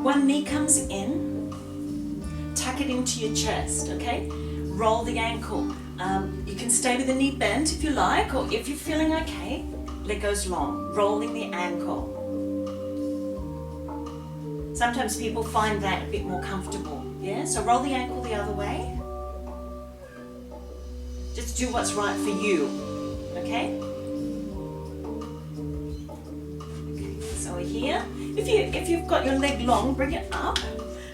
One knee comes in, tuck it into your chest, okay? Roll the ankle. You can stay with the knee bent if you like, or if you're feeling okay, leg goes long, rolling the ankle. Sometimes people find that a bit more comfortable, yeah? So roll the ankle the other way. Just do what's right for you, okay? Okay, so we're here. If you've got your leg long, bring it up.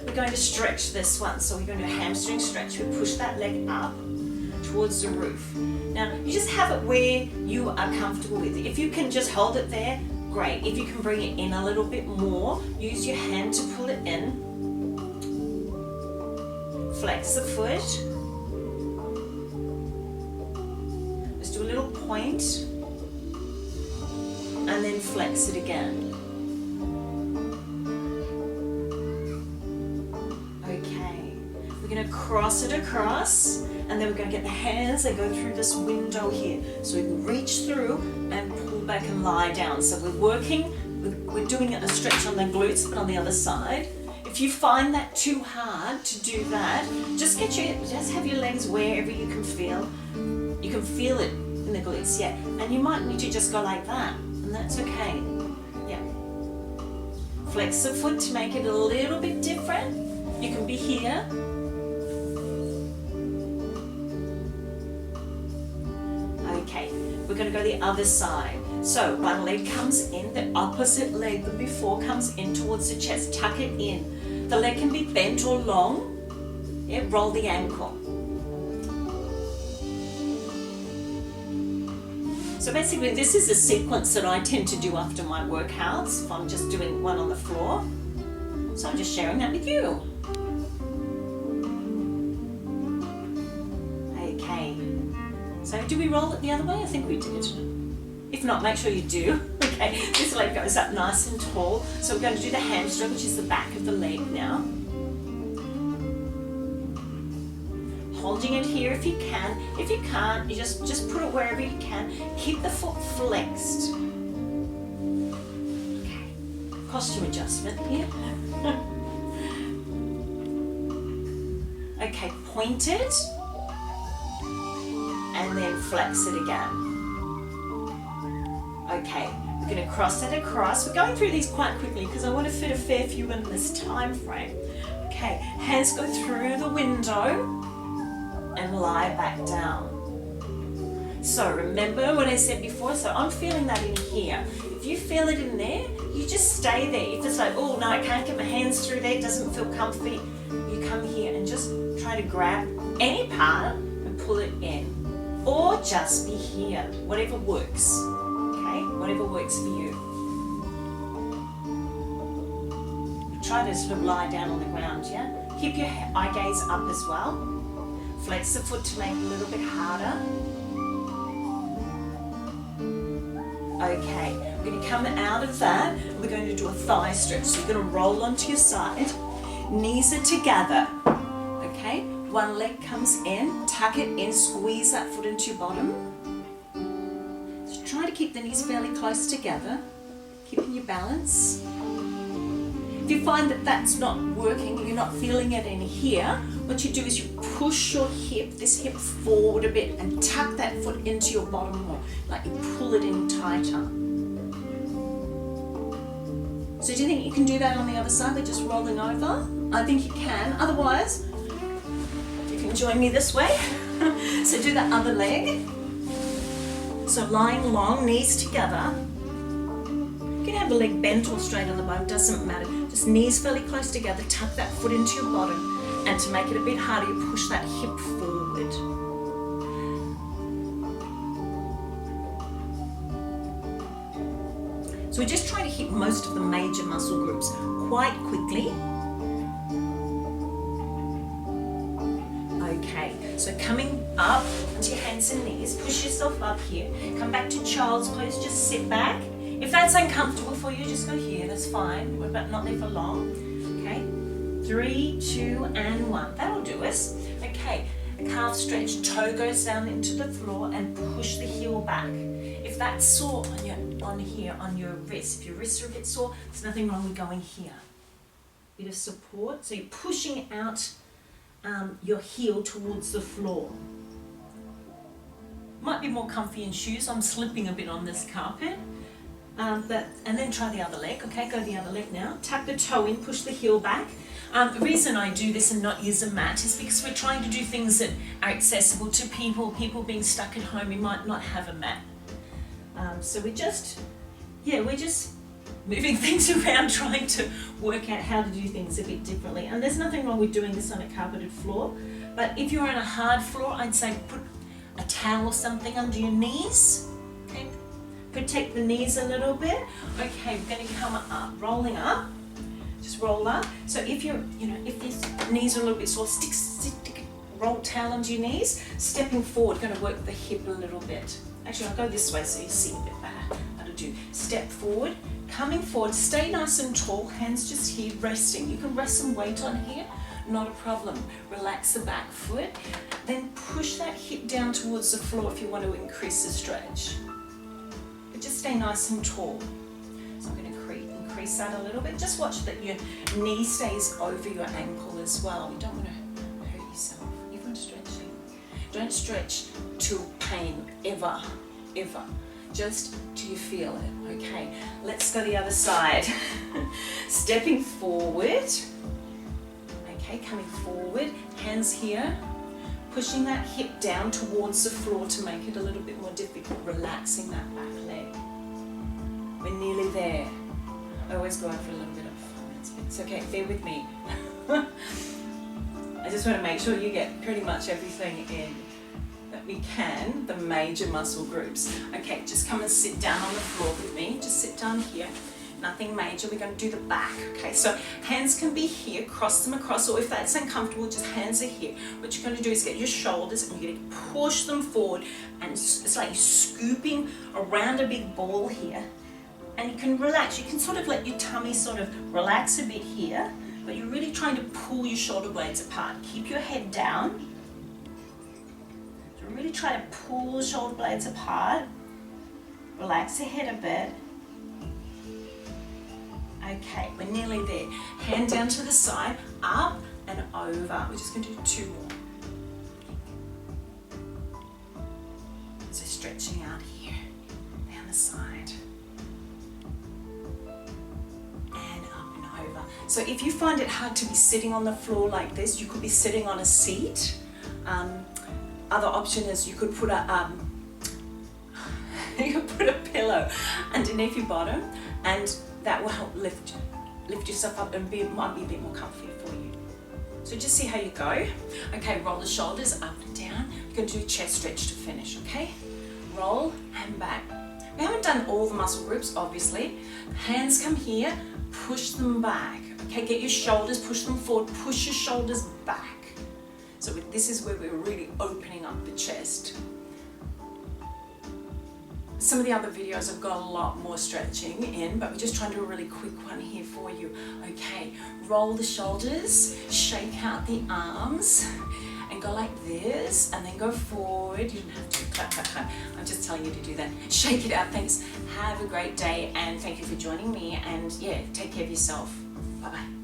We're going to stretch this one. So we're going to do a hamstring stretch. We push that leg up towards the roof. Now, you just have it where you are comfortable with it. If you can just hold it there, great. If you can bring it in a little bit more, use your hand to pull it in. Flex the foot. Just do a little point. And then flex it again. Okay. We're going to cross it across. And then we're going to get the hands that go through this window here. So we can reach through and pull back and lie down. So we're doing a stretch on the glutes, but on the other side. If you find that too hard to do that, just have your legs wherever you can feel. You can feel it in the glutes, yeah. And you might need to just go like that, and that's okay. Yeah. Flex the foot to make it a little bit different. You can be here. Okay, we're going to go the other side. So one leg comes in, the opposite leg than before comes in towards the chest. Tuck it in. The leg can be bent or long. Yeah, roll the ankle. So basically this is a sequence that I tend to do after my workouts if I'm just doing one on the floor. So I'm just sharing that with you. Okay. So do we roll it the other way? I think we did. If not, make sure you do. Okay, this leg goes up nice and tall. So we're going to do the hamstring, which is the back of the leg now. Holding it here if you can. If you can't, you just put it wherever you can. Keep the foot flexed. Okay, costume adjustment here. Okay, point it. And then flex it again. Okay, we're going to cross it across. We're going through these quite quickly because I want to fit a fair few in this time frame. Okay, hands go through the window and lie back down. So remember what I said before, so I'm feeling that in here. If you feel it in there, you just stay there. If it's like, oh no, I can't get my hands through there, it doesn't feel comfy, you come here and just try to grab any part and pull it in. Or just be here, whatever works, okay? Whatever works for you. Try to sort of lie down on the ground, yeah? Keep your eye gaze up as well. Flex the foot to make it a little bit harder. Okay, we're going to come out of that. We're going to do a thigh stretch. So you're going to roll onto your side. Knees are together, okay? One leg comes in, tuck it in, squeeze that foot into your bottom. So try to keep the knees fairly close together, keeping your balance. If you find that that's not working, you're not feeling it in here, what you do is you push your hip, this hip forward a bit and tuck that foot into your bottom more, like you pull it in tighter. So do you think you can do that on the other side by just rolling over? I think you can, otherwise you can join me this way. So do the other leg. So lying long, knees together. You can have the leg bent or straight on the bottom, doesn't matter. Just knees fairly close together, tuck that foot into your bottom, and to make it a bit harder, you push that hip forward. So we're just trying to hit most of the major muscle groups quite quickly. Okay, so coming up onto your hands and knees, push yourself up here. Come back to child's pose, just sit back. If that's uncomfortable for you, just go here, that's fine. We're not there for long. Okay, 3, 2, and 1. That'll do us. Okay, a calf stretch, toe goes down into the floor and push the heel back. If that's sore on your wrist, if your wrists are a bit sore, there's nothing wrong with going here. bit of support. So you're pushing out your heel towards the floor. Might be more comfy in shoes. I'm slipping a bit on this carpet. And then try the other leg. Okay, go the other leg now. Tap the toe in, push the heel back. The reason I do this and not use a mat is because we're trying to do things that are accessible to people being stuck at home. We might not have a mat. So we're just moving things around, trying to work out how to do things a bit differently. And there's nothing wrong with doing this on a carpeted floor. But if you're on a hard floor, I'd say put a towel or something under your knees. Okay, protect the knees a little bit. Okay, we're going to come up, rolling up. Just roll up. So if you're, if these knees are a little bit sore, stick roll towel under your knees. Stepping forward, going to work the hip a little bit. Actually, I'll go this way so you see a bit better how to do. Step forward, coming forward, stay nice and tall, hands just here, resting. You can rest some weight on here, not a problem. Relax the back foot, then push that hip down towards the floor if you want to increase the stretch. But just stay nice and tall. So I'm going to increase that a little bit. Just watch that your knee stays over your ankle as well. You don't want to hurt yourself, even stretching. Don't stretch to pain, ever. Just till you feel it. Okay, let's go the other side. Stepping forward. Okay, coming forward, hands here. Pushing that hip down towards the floor to make it a little bit more difficult. Relaxing that back leg. We're nearly there. I always go out for a little bit of fun. It's okay, bear with me. I just want to make sure you get pretty much everything in that we can, the major muscle groups. Okay, just come and sit down on the floor with me. Just sit down here. Nothing major. We're going to do the back. Okay, so hands can be here, cross them across, or if that's uncomfortable, just hands are here. What you're going to do is get your shoulders and you're going to push them forward, and it's like you're scooping around a big ball here. And you can relax. You can sort of let your tummy sort of relax a bit here, but you're really trying to pull your shoulder blades apart. Keep your head down. So really try to pull the shoulder blades apart. Relax your head a bit. Okay, we're nearly there. Hand down to the side, up and over. We're just going to do 2 more. So stretching out here, down the side. And up and over. So if you find it hard to be sitting on the floor like this, you could be sitting on a seat. Other option is you could put a pillow underneath your bottom, and that will help lift yourself up and might be a bit more comfy for you. So just see how you go. Okay, roll the shoulders up and down. You're going to do a chest stretch to finish, okay? Roll and back. We haven't done all the muscle groups, obviously. Hands come here, push them back. Okay, get your shoulders, push them forward, push your shoulders back. So this is where we're really opening up the chest. Some of the other videos have got a lot more stretching in, but we're just trying to do a really quick one here for you. Okay, roll the shoulders, shake out the arms, and go like this, and then go forward. You don't have to clap. I'm just telling you to do that. Shake it out, thanks. Have a great day, and thank you for joining me, and yeah, take care of yourself. Bye-bye.